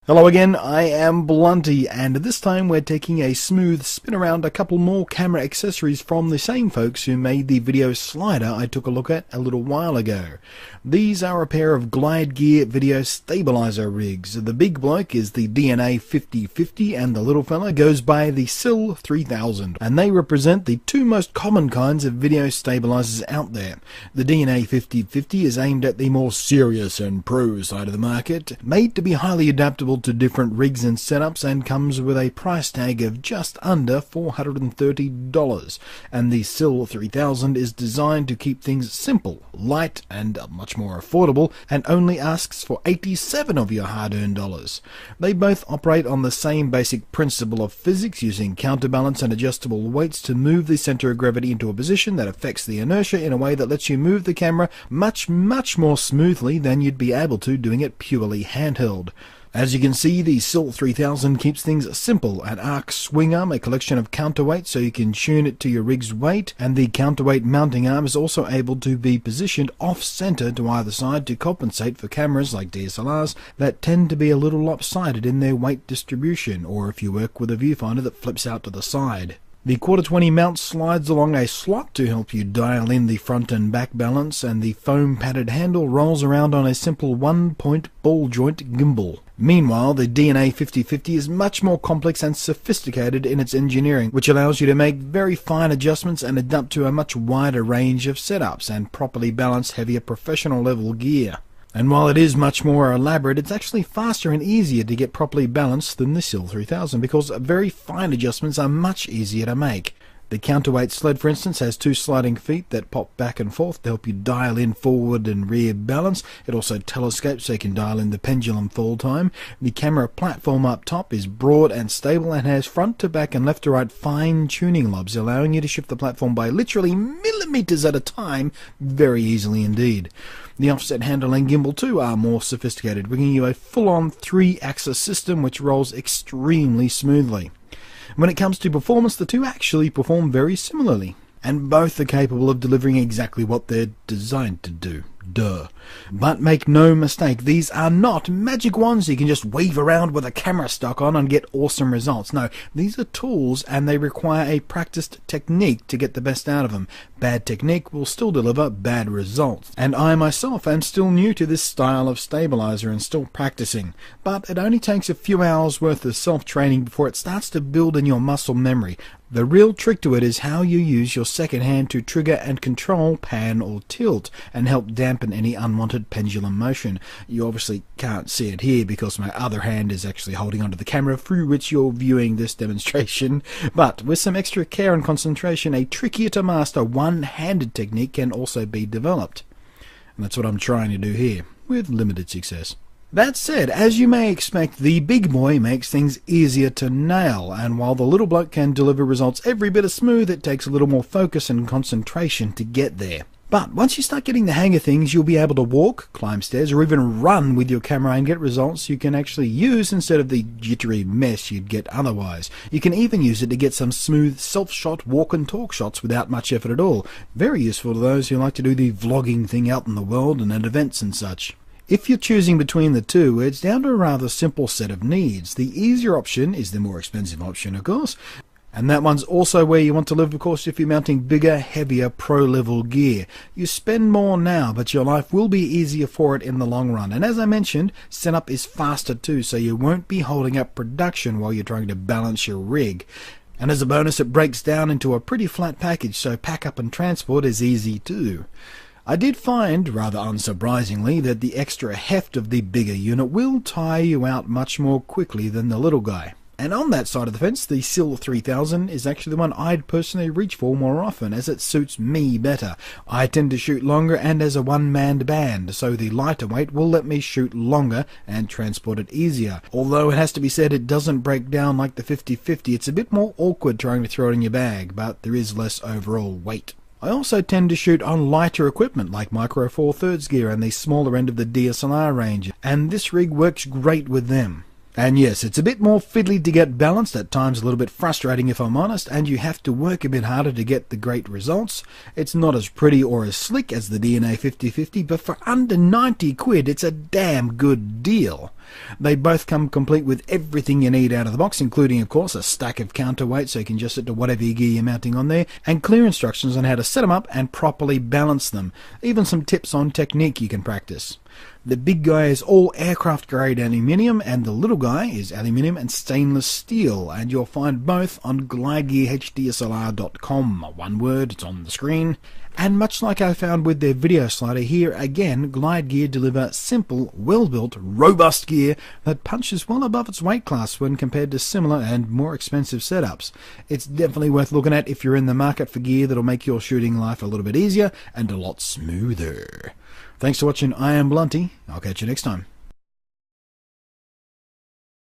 Hello again, I am Blunty, and this time we're taking a smooth spin around a couple more camera accessories from the same folks who made the video slider I took a look at a little while ago. These are a pair of Glide Gear video stabilizer rigs. The big bloke is the DNA 5050 and the little fella goes by the SYL 3000, and they represent the two most common kinds of video stabilizers out there. The DNA 5050 is aimed at the more serious and pro side of the market, made to be highly adaptable to different rigs and setups, and comes with a price tag of just under $430. And the SYL 3000 is designed to keep things simple, light, and much more affordable, and only asks for 87 of your hard-earned dollars. They both operate on the same basic principle of physics, using counterbalance and adjustable weights to move the center of gravity into a position that affects the inertia in a way that lets you move the camera much more smoothly than you'd be able to doing it purely handheld. As you can see, the SYL 3000 keeps things simple. An arc swing arm, a collection of counterweights so you can tune it to your rig's weight, and the counterweight mounting arm is also able to be positioned off-center to either side to compensate for cameras like DSLRs that tend to be a little lopsided in their weight distribution, or if you work with a viewfinder that flips out to the side. The 1/4-20 mount slides along a slot to help you dial in the front and back balance, and the foam padded handle rolls around on a simple 1-point ball joint gimbal. Meanwhile, the DNA 5050 is much more complex and sophisticated in its engineering, which allows you to make very fine adjustments and adapt to a much wider range of setups and properly balance heavier professional level gear. And while it is much more elaborate, it's actually faster and easier to get properly balanced than the SYL 3000 because very fine adjustments are much easier to make. The counterweight sled, for instance, has two sliding feet that pop back and forth to help you dial in forward and rear balance. It also telescopes so you can dial in the pendulum fall time. The camera platform up top is broad and stable and has front to back and left to right fine tuning knobs, allowing you to shift the platform by literally millimeters at a time very easily indeed. The offset handle and gimbal too are more sophisticated, bringing you a full-on 3-axis system which rolls extremely smoothly. When it comes to performance, the two actually perform very similarly, and both are capable of delivering exactly what they're designed to do. Duh. But make no mistake, these are not magic wands you can just wave around with a camera stock on and get awesome results. No, these are tools and they require a practiced technique to get the best out of them. Bad technique will still deliver bad results. And I myself am still new to this style of stabilizer and still practicing. But it only takes a few hours worth of self-training before it starts to build in your muscle memory. The real trick to it is how you use your second hand to trigger and control pan or tilt and help dampen any unwanted pendulum motion. You obviously can't see it here because my other hand is actually holding onto the camera through which you're viewing this demonstration, but with some extra care and concentration, a trickier to master one-handed technique can also be developed. And that's what I'm trying to do here, with limited success. That said, as you may expect, the big boy makes things easier to nail, and while the little bloke can deliver results every bit as smooth, it takes a little more focus and concentration to get there. But once you start getting the hang of things, you'll be able to walk, climb stairs, or even run with your camera and get results you can actually use instead of the jittery mess you'd get otherwise. You can even use it to get some smooth self-shot walk and talk shots without much effort at all. Very useful to those who like to do the vlogging thing out in the world and at events and such. If you're choosing between the two, it's down to a rather simple set of needs. The easier option is the more expensive option, of course. And that one's also where you want to live, of course, if you're mounting bigger, heavier, pro-level gear. You spend more now, but your life will be easier for it in the long run. And as I mentioned, setup is faster too, so you won't be holding up production while you're trying to balance your rig. And as a bonus, it breaks down into a pretty flat package, so pack up and transport is easy too. I did find, rather unsurprisingly, that the extra heft of the bigger unit will tire you out much more quickly than the little guy. And on that side of the fence, the SYL 3000 is actually the one I'd personally reach for more often, as it suits me better. I tend to shoot longer and as a one-man band, so the lighter weight will let me shoot longer and transport it easier. Although it has to be said it doesn't break down like the 5050, it's a bit more awkward trying to throw it in your bag, but there is less overall weight. I also tend to shoot on lighter equipment like Micro Four Thirds gear and the smaller end of the DSLR range, and this rig works great with them. And yes, it's a bit more fiddly to get balanced, at times a little bit frustrating if I'm honest, and you have to work a bit harder to get the great results. It's not as pretty or as slick as the DNA 5050, but for under 90 quid, it's a damn good deal. They both come complete with everything you need out of the box, including, of course, a stack of counterweights so you can adjust it to whatever gear you're mounting on there, and clear instructions on how to set them up and properly balance them. Even some tips on technique you can practice. The big guy is all aircraft grade aluminium, and the little guy is aluminium and stainless steel, and you'll find both on glidegearhdslr.com. One word, it's on the screen. And much like I found with their video slider, here again, Glide Gear deliver simple, well-built, robust gear that punches well above its weight class when compared to similar and more expensive setups. It's definitely worth looking at if you're in the market for gear that'll make your shooting life a little bit easier and a lot smoother. Thanks for watching. I am Blunty. I'll catch you next time.